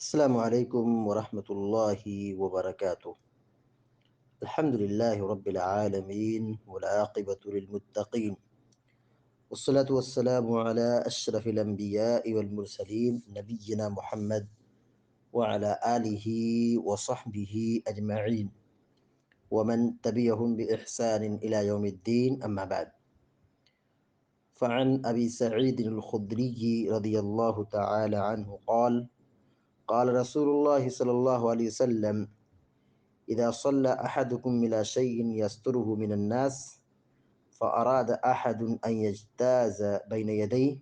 السلام عليكم ورحمة الله وبركاته. الحمد لله رب العالمين والعاقبة للمتقين، والصلاة والسلام على أشرف الأنبياء والمرسلين نبينا محمد وعلى آله وصحبه أجمعين ومن تبعهم بإحسان إلى يوم الدين، أما بعد. فعن أبي سعيد الخدري رضي الله تعالى عنه قال: قال رسول الله صلى الله عليه وسلم: إذا صلى أحدكم إلى شيء يستره من الناس فأراد أحد أن يجتاز بين يديه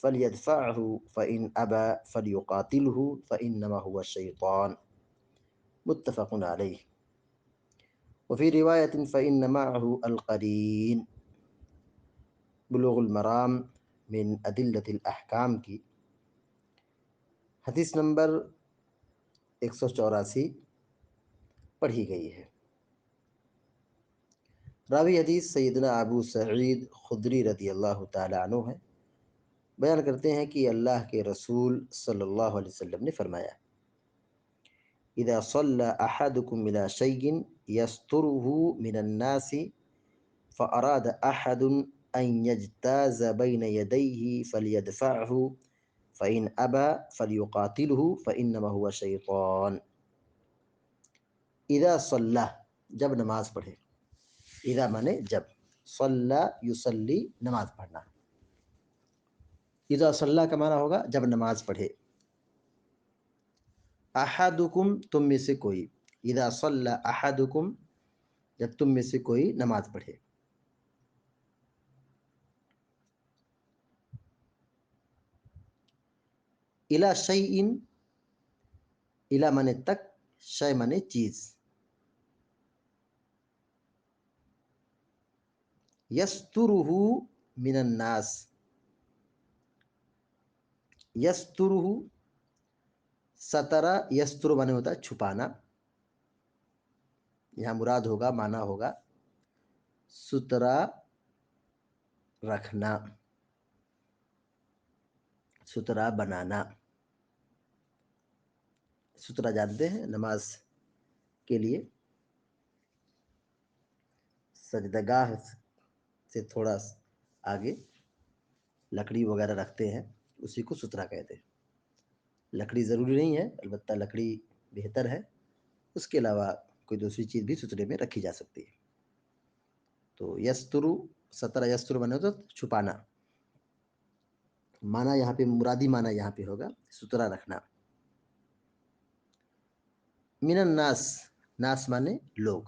فليدفعه فإن أبى فليقاتله فإنما هو الشيطان. متفق عليه. وفي رواية فإن معه القرين. بلوغ المرام من أدلة الأحکام کی حدیث نمبر 184 پڑھی گئی ہے۔ راوی حدیث سیدنا ابو سعید خدری رضی اللہ تعالیٰ عنہ ہے۔ بیان کرتے ہیں کہ اللہ کے رسول صلی اللہ علیہ وسلم نے فرمایا: اذا صلى احدكم الى شيء يستره من الناس فاراد احد ان يجتاز بين يديه فليدفعه فان ابى فليقاتله فانما هو شيطان۔ اذا صلى، جب نماز پڑھے، اذا مانے جب، صلی یصلی نماز پڑھنا، اذا صلی کا معنی ہوگا جب نماز پڑھے، احدکم تم میں سے کوئی، اذا صلی احدکم جب تم میں سے کوئی نماز پڑھے، الی شیء، الی مانے تک، شیء مانے چیز، یسترہ من الناس، یسترہ، سترہ یستر مانے ہوتا ہے چھپانا، یہاں مراد ہوگا، معنی ہوگا سترہ رکھنا، سترہ بنانا۔ سترہ جانتے ہیں نماز کے لیے سجدہ سے تھوڑا آگے لکڑی وغیرہ رکھتے ہیں، اسی کو سترہ کہتے ہیں۔ لکڑی ضروری نہیں ہے، البتہ لکڑی بہتر ہے، اس کے علاوہ کوئی دوسری چیز بھی سترے میں رکھی جا سکتی ہے۔ تو یسترو، سترہ یستر بنے تو چھپانا، معنی یہاں پہ مرادی معنی یہاں پہ ہوگا سترہ رکھنا۔ من الناس، ناس مانے لوگ۔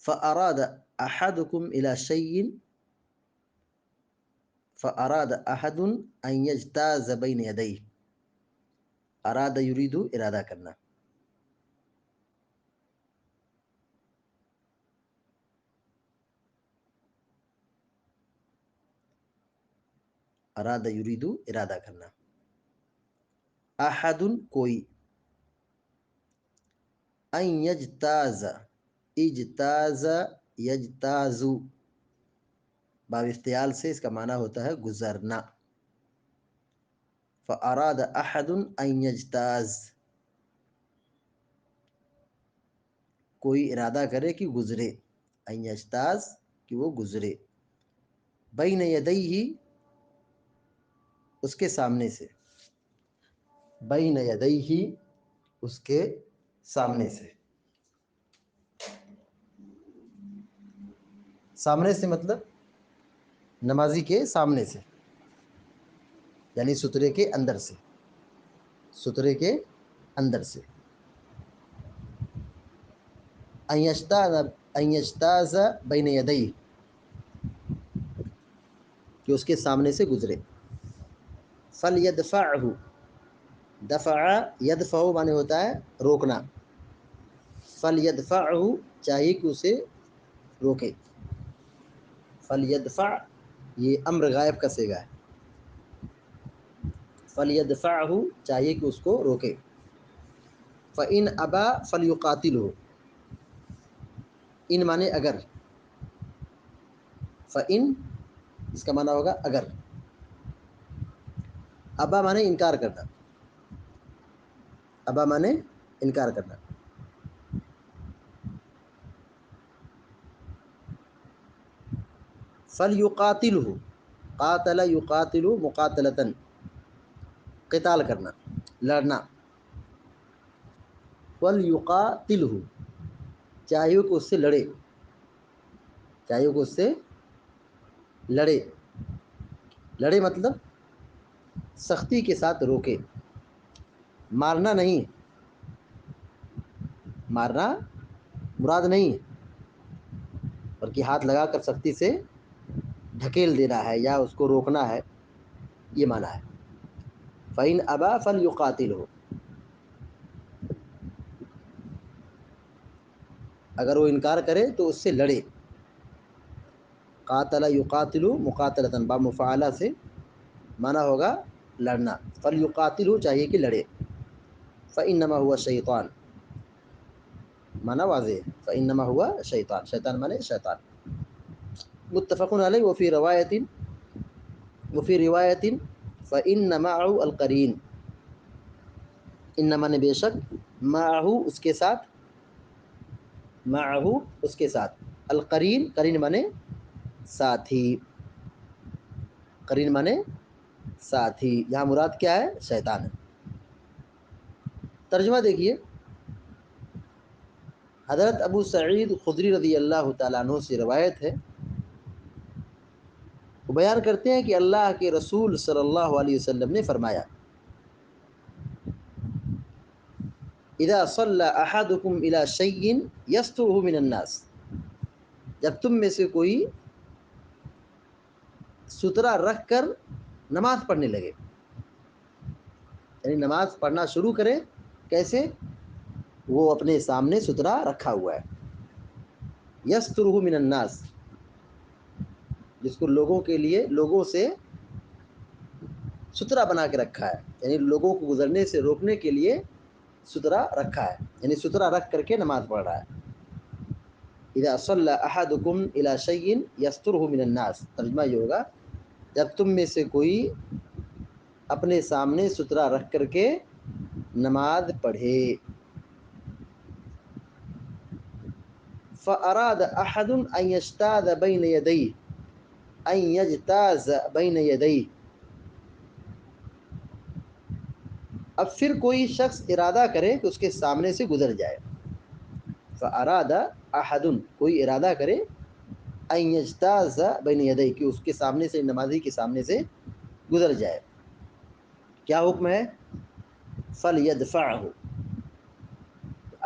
فأراد أحدكم إلى شيء، فأراد أحد أن يجتاز بين يديه، اراد یرید ارادہ کرنا، اراد یرید ارادہ کرنا، احد کوئی، ان یجتاز، اجتاز یجتاز، باب افتعال سے اس کا معنی ہوتا ہے گزرنا۔ فاراد احد ان یجتاز، کوئی ارادہ کرے کہ گزرے، ان یجتاز کہ وہ گزرے، بین یدیہ اس کے سامنے سے، بین یدیہ اس کے سامنے سے، سامنے سے مطلب نمازی کے سامنے سے، یعنی سترے کے اندر سے، سترے کے اندر سے۔ ان یجتاز بین یدیہ، کہ اس کے سامنے سے گزرے۔ فلیدفعہ، دفع یدفع مانے ہوتا ہے روکنا، فلیدفعہ چاہیے کہ اسے روکے، فلیدفع یہ امر غائب کا صیغہ ہے، فلیدفعہ چاہیے کہ اس کو روکے۔ فإن ابا فلیقاتلہ، ان مانے اگر، فإن اس کا معنی ہوگا اگر، ابا مانے انکار کرنا، ابا مانے انکار کرنا. فلیقاتلہ، قاتل یقاتل مقاتلتن، قتال کرنا، لڑنا. فلیقاتلہ، چاہیے کہ اس سے لڑے، چاہیے کہ اس سے لڑے. لڑے مطلب سختی کے ساتھ روکے، مارنا نہیں، مارنا مراد نہیں، بلکہ ہاتھ لگا کر سختی سے ڈھکیل دینا ہے یا اس کو روکنا ہے، یہ معنی ہے. فَإِنْ أَبَى فَلْيُقَاتِلْهُ، اگر وہ انکار کرے تو اس سے لڑے. قاتل یقاتل مقاتلتن، با مفعلہ سے معنی ہوگا لڑنا. فلیقاتلہ، چاہیے کہ لڑے. فإنما هو شیطان، معنی واضح ہے. فإنما هو شیطان، شیطان معنی شیطان. متفق علیہ. وفی روایت فإن معه القرین، ان معنی بے شک، معه اس کے ساتھ، معه اس کے ساتھ، القرین، قرین معنی ساتھی، قرین معنی ساتھی. یہاں مراد کیا ہے؟ شیطان ہے. ترجمہ دیکھیے. حضرت ابو سعید خدری رضی اللہ تعالیٰ عنہ سے روایت ہے، وہ بیان کرتے ہیں کہ اللہ کے رسول صلی اللہ علیہ وسلم نے فرمایا: اذا صلى احدكم الى شيء يستره من الناس، جب تم میں سے کوئی سترہ رکھ کر نماز پڑھنے لگے، یعنی نماز پڑھنا شروع کرے. کیسے؟ وہ اپنے سامنے سترہ رکھا ہوا ہے. یسترہ من الناس، جس کو لوگوں کے لیے، لوگوں سے سترہ بنا کے رکھا ہے، یعنی لوگوں کو گزرنے سے روکنے کے لیے سترہ رکھا ہے، یعنی سترہ رکھ کر کے نماز پڑھ رہا ہے. اذا صلى احدكم الى شيء يستره من الناس، ترجمہ یہ ہوگا جب تم میں سے کوئی اپنے سامنے سترہ رکھ کر کے نماز پڑھے. فأراد أحد أن يجتاز بين يديه، أن يجتاز بين يديه، اب پھر کوئی شخص ارادہ کرے کہ اس کے سامنے سے گزر جائے. فأراد أحد، کوئی ارادہ کرے، أن يجتاز بين يديه، کہ اس کے سامنے سے، نمازی کے سامنے سے گزر جائے. کیا حکم ہے؟ فلیدفعہ،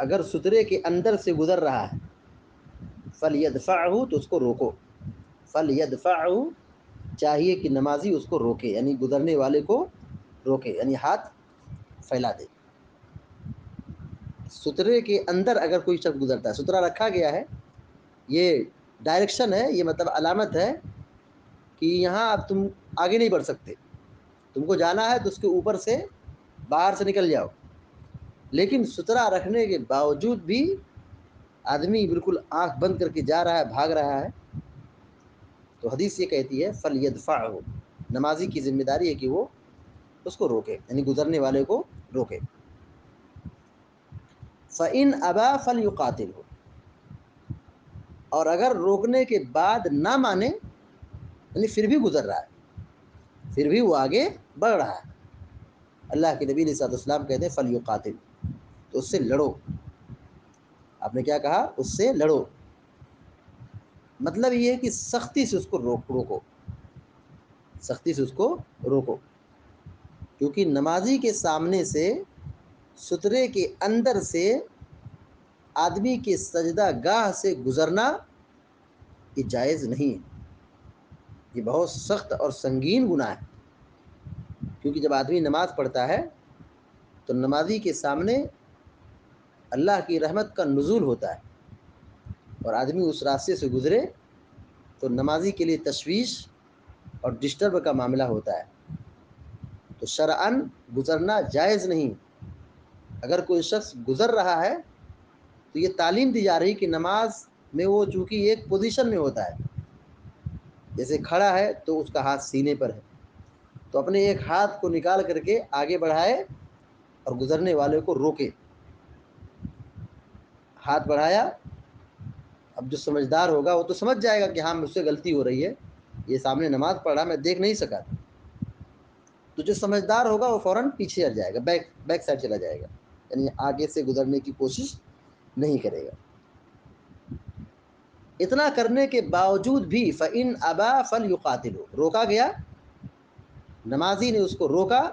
اگر سترے کے اندر سے گزر رہا ہے، فلیدفعہ، تو اس کو روکو. فلیدفعہ، چاہیے کہ نمازی اس کو روکے، یعنی گزرنے والے کو روکے، یعنی ہاتھ پھیلا دے. سترے کے اندر اگر کوئی شخص گزرتا ہے، سترہ رکھا گیا ہے، یہ ڈائریکشن ہے، یہ مطلب علامت ہے کہ یہاں اب تم آگے نہیں بڑھ سکتے، تم کو جانا ہے تو اس کے اوپر سے باہر سے نکل جاؤ. لیکن سترہ رکھنے کے باوجود بھی آدمی بالکل آنکھ بند کر کے جا رہا ہے، بھاگ رہا ہے، تو حدیث یہ کہتی ہے فلیدفعہ، نمازی کی ذمہ داری ہے کہ وہ اس کو روکے، یعنی گزرنے والے کو روکے. فإن أبى فليقاتله، اور اگر روکنے کے بعد نہ مانے، یعنی پھر بھی گزر رہا ہے، پھر بھی وہ آگے بڑھ رہا ہے، اللہ کے نبی صلی اللہ علیہ وسلم کہتے ہیں فلیقاتل، تو اس سے لڑو. آپ نے کیا کہا؟ اس سے لڑو. مطلب یہ ہے کہ سختی سے اس کو روکو، سختی سے اس کو روکو، کیونکہ نمازی کے سامنے سے، سترے کے اندر سے آدمی کے سجدہ گاہ سے گزرنا یہ جائز نہیں ہے. یہ بہت سخت اور سنگین گناہ ہے، کیونکہ جب آدمی نماز پڑھتا ہے تو نمازی کے سامنے اللہ کی رحمت کا نزول ہوتا ہے، اور آدمی اس راستے سے گزرے تو نمازی کے لیے تشویش اور ڈسٹرب کا معاملہ ہوتا ہے. تو شرعاً گزرنا جائز نہیں. اگر کوئی شخص گزر رہا ہے تو یہ تعلیم دی جا رہی کہ نماز میں وہ چونکہ ایک پوزیشن میں ہوتا ہے، جیسے کھڑا ہے تو اس کا ہاتھ سینے پر ہے، تو اپنے ایک ہاتھ کو نکال کر کے آگے بڑھائے اور گزرنے والے کو روکے. ہاتھ بڑھایا. اب جو سمجھدار ہوگا وہ تو سمجھ جائے گا کہ ہاں مجھ سے غلطی ہو رہی ہے, یہ سامنے نماز پڑھ رہا میں دیکھ نہیں سکا. تو جو سمجھدار ہوگا وہ فوراً پیچھے ہٹ جائے گا, بیک سائڈ چلا جائے گا, یعنی آگے سے گزرنے کی کوشش نہیں کرے گا. اتنا کرنے کے باوجود بھی فَإِنْ أَبَى فَلْيُقَاتِلْهُ, روکا گیا, نمازی نے اس کو روکا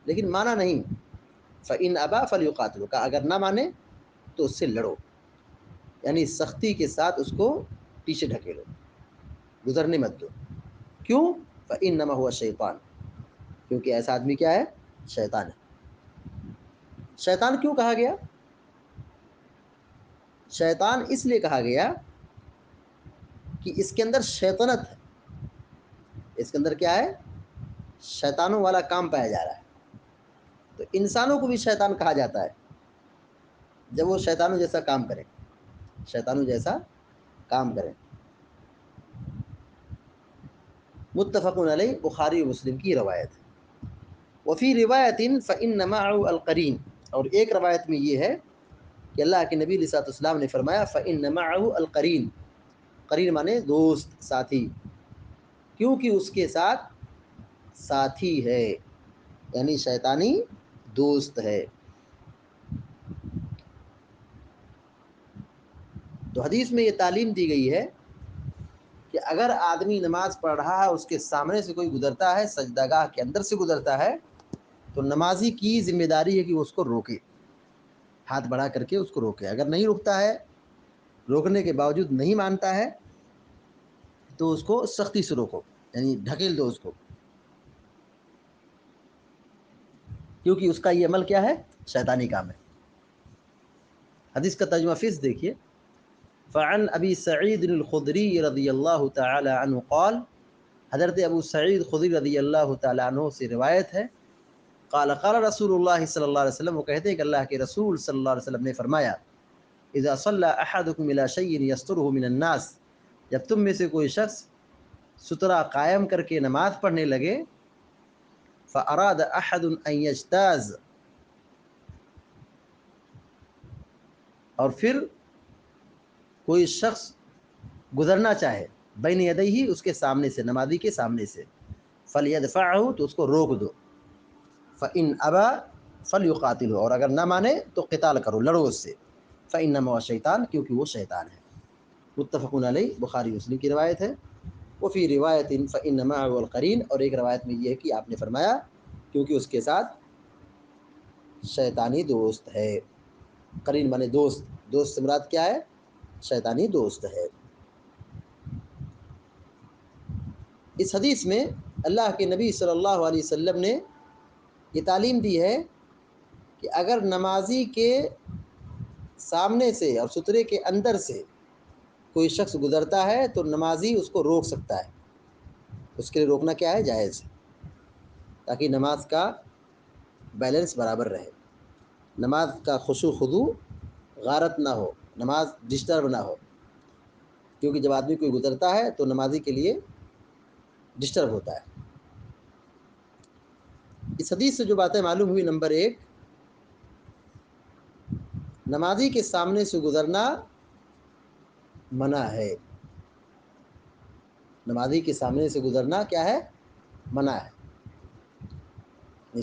لیکن مانا نہیں. فَإِنْ أَبَى فَلْيُقَاتِلْهُ, کہا اگر نہ مانے تو اس سے لڑو, یعنی سختی کے ساتھ اس کو پیچھے ڈھکیلو, گزرنے مت دو. کیوں؟ فَإِنَّمَا هُوَ الشَّيْطَانُ, کیونکہ ایسا آدمی کیا ہے؟ شیطان ہے. شیطان کیوں کہا گیا؟ شیطان اس لیے کہا گیا کہ اس کے اندر شیطنت ہے. اس کے اندر کیا ہے؟ شیطانوں والا کام پایا جا رہا ہے. تو انسانوں کو بھی شیطان کہا جاتا ہے جب وہ شیطانوں جیسا کام کریں, شیطانوں جیسا کام کریں. متفق علیہ, بخاری و مسلم کی روایت. وفی روایت فإن معه القرین, اور ایک روایت میں یہ ہے کہ اللہ کے نبی علیہ الصلوۃ والسلام نے فرمایا فإن معه القرین, قرین مانے دوست, ساتھی, کیونکہ اس کے ساتھ ساتھی ہے, یعنی شیطانی دوست ہے. تو حدیث میں یہ تعلیم دی گئی ہے کہ اگر آدمی نماز پڑھ رہا ہے, اس کے سامنے سے کوئی گزرتا ہے, سجدہ گاہ کے اندر سے گزرتا ہے, تو نمازی کی ذمہ داری ہے کہ وہ اس کو روکے, ہاتھ بڑھا کر کے اس کو روکے. اگر نہیں رکتا ہے, روکنے کے باوجود نہیں مانتا ہے, تو اس کو سختی سے روکو, یعنی ڈھکیل دو اس کو, کیونکہ اس کا یہ عمل کیا ہے؟ شیطانی کام ہے. حدیث کا ترجمہ فیس دیکھیے. فعن ابی سعید الخدری رضی اللہ تعالی عنہ قال, حضرت ابو سعید خدری رضی اللہ تعالی عنہ سے روایت ہے, قال قال رسول اللہ صلی اللہ علیہ وسلم, وہ کہتے ہیں کہ اللہ کے رسول صلی اللہ علیہ وسلم نے فرمایا, اذا صلى احدكم الى شيء يستره من الناس, جب تم میں سے کوئی شخص سترہ قائم کر کے نماز پڑھنے لگے, فاراد احد ان يجتاز, اور پھر کوئی شخص گزرنا چاہے, بین یدیہ, اس کے سامنے سے, نمازی کے سامنے سے, فلیدفعہ, تو اس کو روک دو, فإن أبى فلیقاتلہ, اور اگر نہ مانے تو قتال کرو, لڑو اس سے, فإنما هو الشیطان, کیونکہ وہ شیطان ہے. متفق علیہ, بخاری مسلم کی روایت ہے. وفی روایت فإن معه القرین, اور ایک روایت میں یہ ہے کہ آپ نے فرمایا کیونکہ اس کے ساتھ شیطانی دوست ہے. قرین مانے دوست, دوست سے مراد کیا ہے؟ شیطانی دوست ہے. اس حدیث میں اللہ کے نبی صلی اللہ علیہ وسلم نے یہ تعلیم دی ہے کہ اگر نمازی کے سامنے سے اور سترے کے اندر سے کوئی شخص گزرتا ہے تو نمازی اس کو روک سکتا ہے. اس کے لیے روکنا کیا ہے؟ جائز, تاکہ نماز کا بیلنس برابر رہے, نماز کا خشوع خضوع غارت نہ ہو, نماز ڈسٹرب نہ ہو, کیونکہ جب آدمی کوئی گزرتا ہے تو نمازی کے لیے ڈسٹرب ہوتا ہے. اس حدیث سے جو باتیں معلوم ہوئی, نمبر ایک, نمازی کے سامنے سے گزرنا منع ہے. نمازی کے سامنے سے گزرنا کیا ہے؟ منع ہے.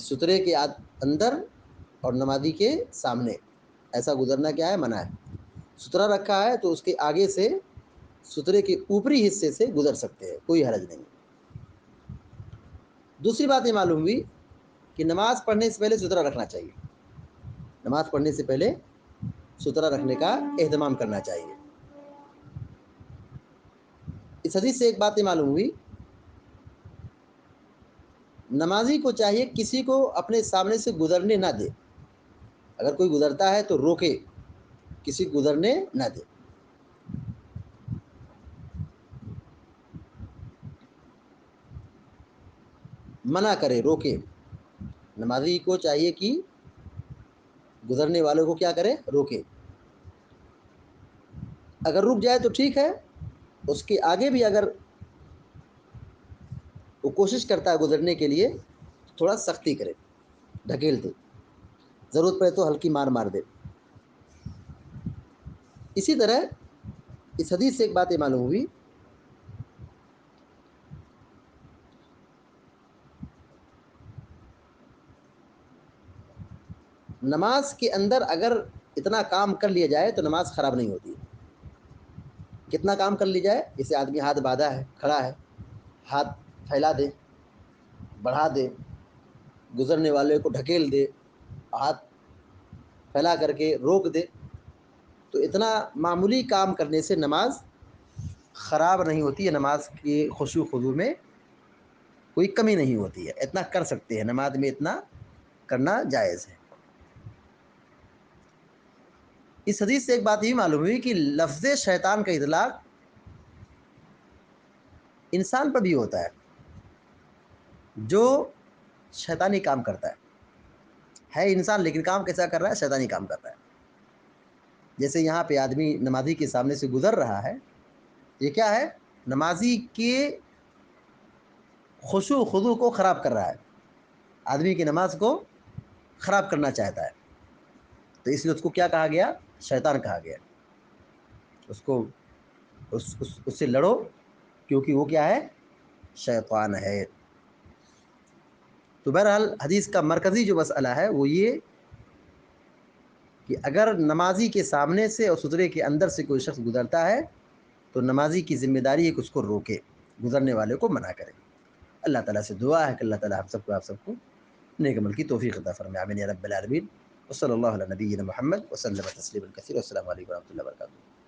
سترے کے اندر اور نمازی کے سامنے ایسا گزرنا کیا ہے؟ منع ہے. سترہ رکھا ہے تو اس کے آگے سے سترے کے اوپری حصے سے گزر سکتے ہیں, کوئی حرج نہیں. دوسری بات یہ معلوم ہوئی کہ نماز پڑھنے سے پہلے سترہ رکھنا چاہیے, نماز پڑھنے سے پہلے سترہ رکھنے کا اہتمام کرنا چاہیے. اس حدیث سے ایک بات یہ معلوم ہوئی, نمازی کو چاہیے کسی کو اپنے سامنے سے گزرنے نہ دے, اگر کوئی گزرتا ہے تو روکے, کسی کو گزرنے نہ دے. منع کرے, روکے. نمازی کو چاہیے کہ گزرنے والوں کو کیا کرے؟ روکے. اگر رک جائے تو ٹھیک ہے, اس کے آگے بھی اگر وہ کوشش کرتا ہے گزرنے کے لیے تھوڑا سختی کرے، ڈھکیل دے، ضرورت پڑے تو ہلکی مار مار دے۔ اسی طرح اس حدیث سے ایک بات یہ معلوم ہوئی نماز کے اندر اگر اتنا کام کر لیا جائے تو نماز خراب نہیں ہوتی۔ کتنا کام کر لی جائے؟ جیسے آدمی ہاتھ باندھا ہے، کھڑا ہے، ہاتھ پھیلا دے، بڑھا دے، گزرنے والے کو ڈھکیل دے، ہاتھ پھیلا کر کے روک دے، تو اتنا معمولی کام کرنے سے نماز خراب نہیں ہوتی ہے، نماز کی خشوع و خضوع میں کوئی کمی نہیں ہوتی ہے، اتنا کر سکتے ہیں، نماز میں اتنا کرنا جائز ہے۔ اس حدیث سے ایک بات یہ معلوم ہوئی کہ لفظ شیطان کا اطلاق انسان پر بھی ہوتا ہے جو شیطانی کام کرتا ہے انسان، لیکن کام کیسا کر رہا ہے؟ شیطانی کام کر رہا ہے۔ جیسے یہاں پہ آدمی نمازی کے سامنے سے گزر رہا ہے، یہ کیا ہے؟ نمازی کے خشوع و خضوع کو خراب کر رہا ہے، آدمی کی نماز کو خراب کرنا چاہتا ہے، تو اس لیے اس کو کیا کہا گیا؟ شیطان کہا گیا۔ اس کو اس سے لڑو، کیونکہ وہ کیا ہے؟ شیطان ہے۔ تو بہرحال حدیث کا مرکزی جو مسئلہ ہے وہ یہ کہ اگر نمازی کے سامنے سے اور سترے کے اندر سے کوئی شخص گزرتا ہے تو نمازی کی ذمہ داری ہے کہ اس کو روکے، گزرنے والے کو منع کرے۔ اللہ تعالیٰ سے دعا ہے کہ اللہ تعالیٰ ہم سب کو، آپ سب کو نیک عمل کی توفیق عطا فرمائے، آمین یا رب العالمین۔ وصلی اللہ علی نبینا محمد وسلم تسلیما کثیرا۔ السلام علیکم ورحمۃ اللہ وبرکاتہ۔